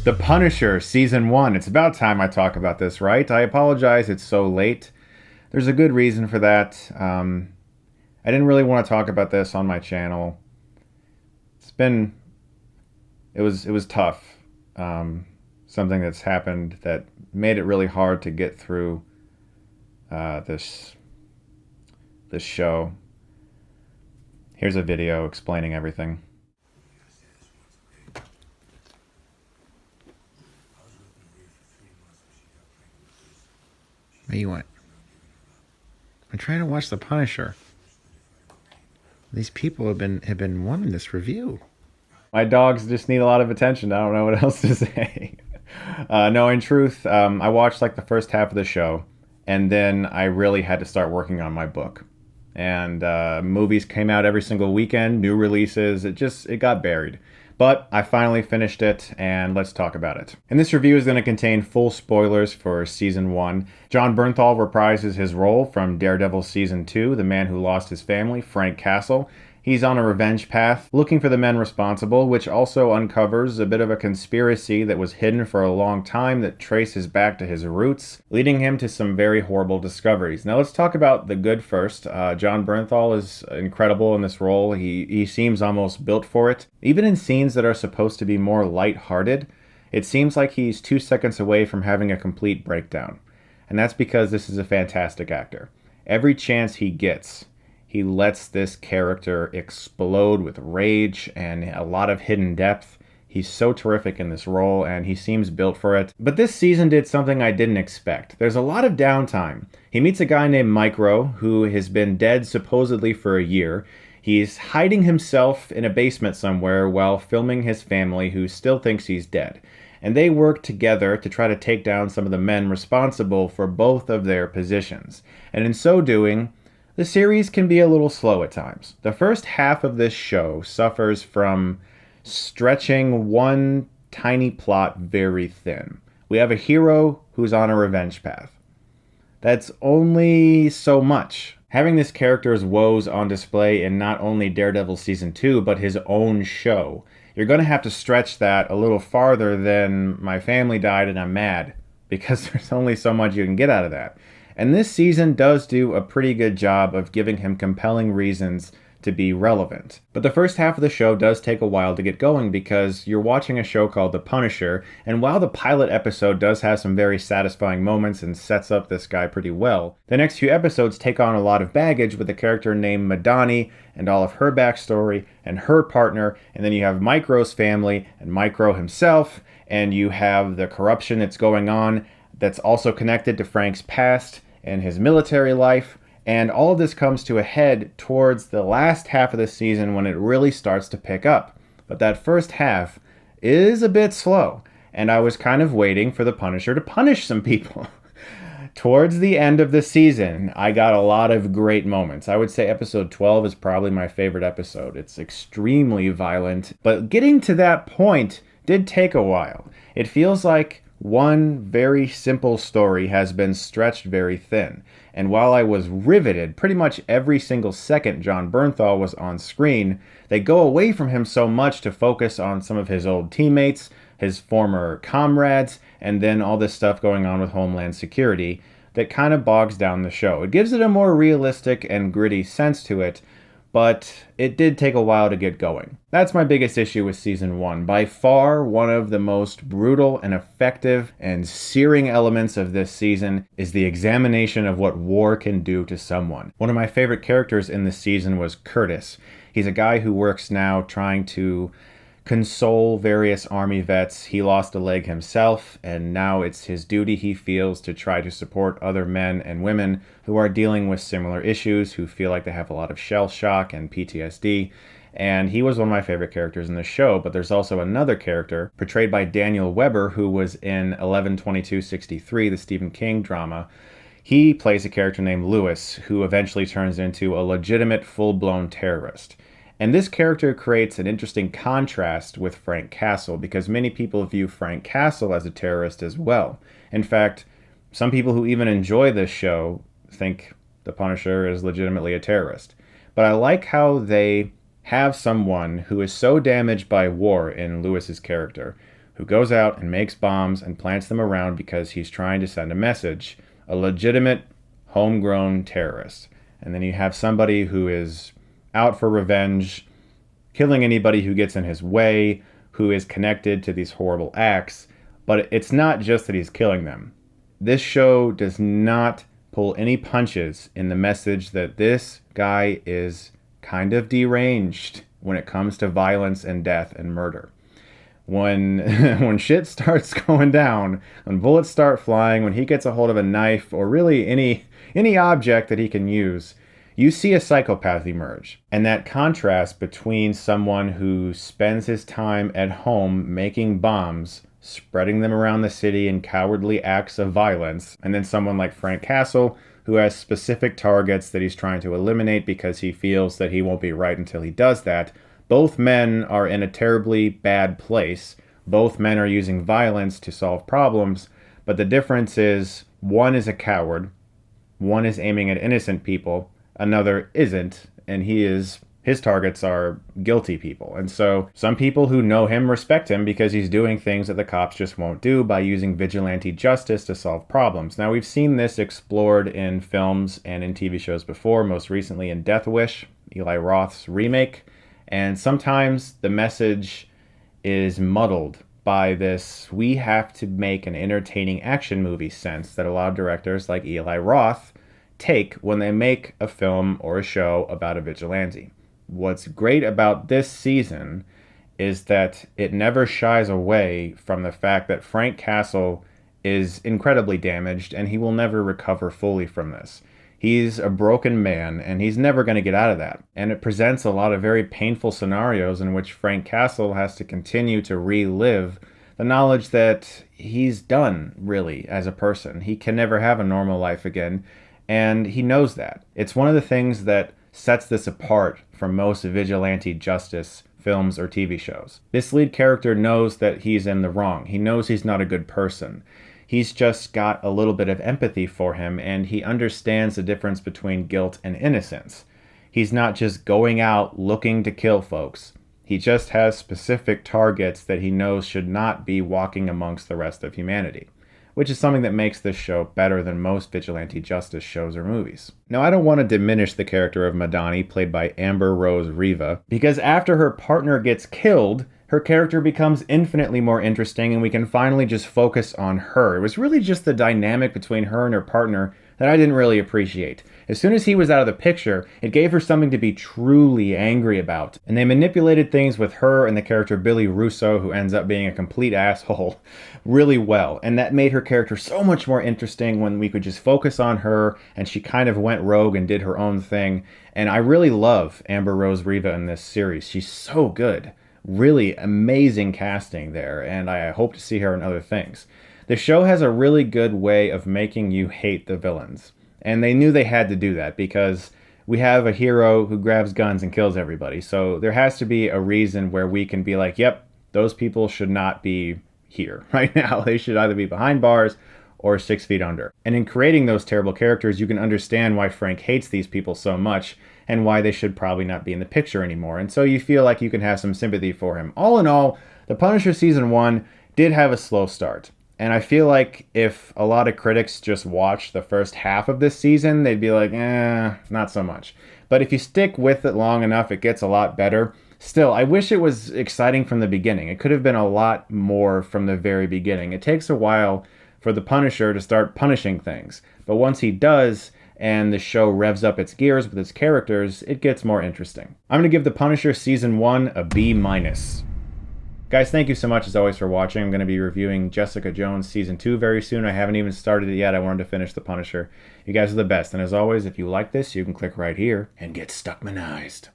The Punisher, Season 1. It's about time I talk about this, right? I apologize it's so late. There's a good reason for that. I didn't really want to talk about this on my channel. It was tough. Something that's happened that made it really hard to get through this show. Here's a video explaining everything. What do you want? I'm trying to watch The Punisher. These people have been wanting this review. My dogs just need a lot of attention. I don't know what else to say. No, in truth, I watched like the first half of the show, and then I really had to start working on my book. And movies came out every single weekend, new releases. It got buried. But I finally finished it, and let's talk about it. And this review is going to contain full spoilers for Season 1. Jon Bernthal reprises his role from Daredevil Season 2, the man who lost his family, Frank Castle. He's on a revenge path, looking for the men responsible, which also uncovers a bit of a conspiracy that was hidden for a long time that traces back to his roots, leading him to some very horrible discoveries. Now let's talk about the good first. Jon Bernthal is incredible in this role. He seems almost built for it. Even in scenes that are supposed to be more lighthearted, it seems like he's 2 seconds away from having a complete breakdown. And that's because this is a fantastic actor. Every chance he gets, he lets this character explode with rage and a lot of hidden depth. He's so terrific in this role, and he seems built for it. But this season did something I didn't expect. There's a lot of downtime. He meets a guy named Micro, who has been dead supposedly for a year. He's hiding himself in a basement somewhere while filming his family, who still thinks he's dead. And they work together to try to take down some of the men responsible for both of their positions. And in so doing, the series can be a little slow at times. The first half of this show suffers from stretching one tiny plot very thin. We have a hero who's on a revenge path. That's only so much. Having this character's woes on display in not only Daredevil Season 2, but his own show, you're going to have to stretch that a little farther than my family died and I'm mad, because there's only so much you can get out of that. And this season does do a pretty good job of giving him compelling reasons to be relevant. But the first half of the show does take a while to get going because you're watching a show called The Punisher, and while the pilot episode does have some very satisfying moments and sets up this guy pretty well, the next few episodes take on a lot of baggage with a character named Madani and all of her backstory and her partner, and then you have Micro's family and Micro himself, and you have the corruption that's going on that's also connected to Frank's past and his military life, and all of this comes to a head towards the last half of the season when it really starts to pick up. But that first half is a bit slow, and I was kind of waiting for the Punisher to punish some people. Towards the end of the season, I got a lot of great moments. I would say episode 12 is probably my favorite episode. It's extremely violent, but getting to that point did take a while. It feels like one very simple story has been stretched very thin. And while I was riveted pretty much every single second Jon Bernthal was on screen, they go away from him so much to focus on some of his old teammates, his former comrades, and then all this stuff going on with Homeland Security that kind of bogs down the show. It gives it a more realistic and gritty sense to it, but it did take a while to get going. That's my biggest issue with Season 1. By far, one of the most brutal and effective and searing elements of this season is the examination of what war can do to someone. One of my favorite characters in this season was Curtis. He's a guy who works now trying to console various army vets. He lost a leg himself, and now it's his duty, he feels, to try to support other men and women who are dealing with similar issues, who feel like they have a lot of shell shock and PTSD. And he was one of my favorite characters in the show, but there's also another character portrayed by Daniel Weber, who was in 11/22/63, the Stephen King drama. He plays a character named Lewis, who eventually turns into a legitimate full-blown terrorist. And this character creates an interesting contrast with Frank Castle, because many people view Frank Castle as a terrorist as well. In fact, some people who even enjoy this show think the Punisher is legitimately a terrorist. But I like how they have someone who is so damaged by war in Lewis's character, who goes out and makes bombs and plants them around because he's trying to send a message. A legitimate, homegrown terrorist. And then you have somebody who is out for revenge, killing anybody who gets in his way, who is connected to these horrible acts. But it's not just that he's killing them. This show does not pull any punches in the message that this guy is kind of deranged when it comes to violence and death and murder. When shit starts going down, when bullets start flying, when he gets a hold of a knife or really any object that he can use, you see a psychopath emerge. And that contrast between someone who spends his time at home making bombs, spreading them around the city in cowardly acts of violence, and then someone like Frank Castle, who has specific targets that he's trying to eliminate because he feels that he won't be right until he does that. Both men are in a terribly bad place. Both men are using violence to solve problems, but the difference is one is a coward, one is aiming at innocent people, another isn't, and his targets are guilty people. And so some people who know him respect him because he's doing things that the cops just won't do by using vigilante justice to solve problems. Now, we've seen this explored in films and in TV shows before, most recently in Death Wish, Eli Roth's remake. And sometimes the message is muddled by this, we have to make an entertaining action movie sense that a lot of directors like Eli Roth take when they make a film or a show about a vigilante. What's great about this season is that it never shies away from the fact that Frank Castle is incredibly damaged and he will never recover fully from this. He's a broken man, and he's never going to get out of that. And it presents a lot of very painful scenarios in which Frank Castle has to continue to relive the knowledge that he's done, really, as a person. He can never have a normal life again, and he knows that. It's one of the things that sets this apart from most vigilante justice films or TV shows. This lead character knows that he's in the wrong. He knows he's not a good person. He's just got a little bit of empathy for him, and he understands the difference between guilt and innocence. He's not just going out looking to kill folks. He just has specific targets that he knows should not be walking amongst the rest of humanity, which is something that makes this show better than most vigilante justice shows or movies. Now, I don't want to diminish the character of Madani, played by Amber Rose Revah, because after her partner gets killed, her character becomes infinitely more interesting and we can finally just focus on her. It was really just the dynamic between her and her partner that I didn't really appreciate. As soon as he was out of the picture, it gave her something to be truly angry about. And they manipulated things with her and the character Billy Russo, who ends up being a complete asshole, really well. And that made her character so much more interesting when we could just focus on her and she kind of went rogue and did her own thing. And I really love Amber Rose Revah in this series. She's so good. Really amazing casting there, and I hope to see her in other things. The show has a really good way of making you hate the villains, and they knew they had to do that because we have a hero who grabs guns and kills everybody, so there has to be a reason where we can be like, yep, those people should not be here right now. They should either be behind bars or 6 feet under. And in creating those terrible characters, you can understand why Frank hates these people so much and why they should probably not be in the picture anymore. And so you feel like you can have some sympathy for him. All in all, The Punisher Season 1 did have a slow start. And I feel like if a lot of critics just watched the first half of this season, they'd be like, not so much. But if you stick with it long enough, it gets a lot better. Still, I wish it was exciting from the beginning. It could have been a lot more from the very beginning. It takes a while for the Punisher to start punishing things. But once he does, and the show revs up its gears with its characters, it gets more interesting. I'm going to give The Punisher Season 1 a B-. Guys, thank you so much as always for watching. I'm going to be reviewing Jessica Jones Season 2 very soon. I haven't even started it yet. I wanted to finish The Punisher. You guys are the best. And as always, if you like this, you can click right here and get Stuckmanized.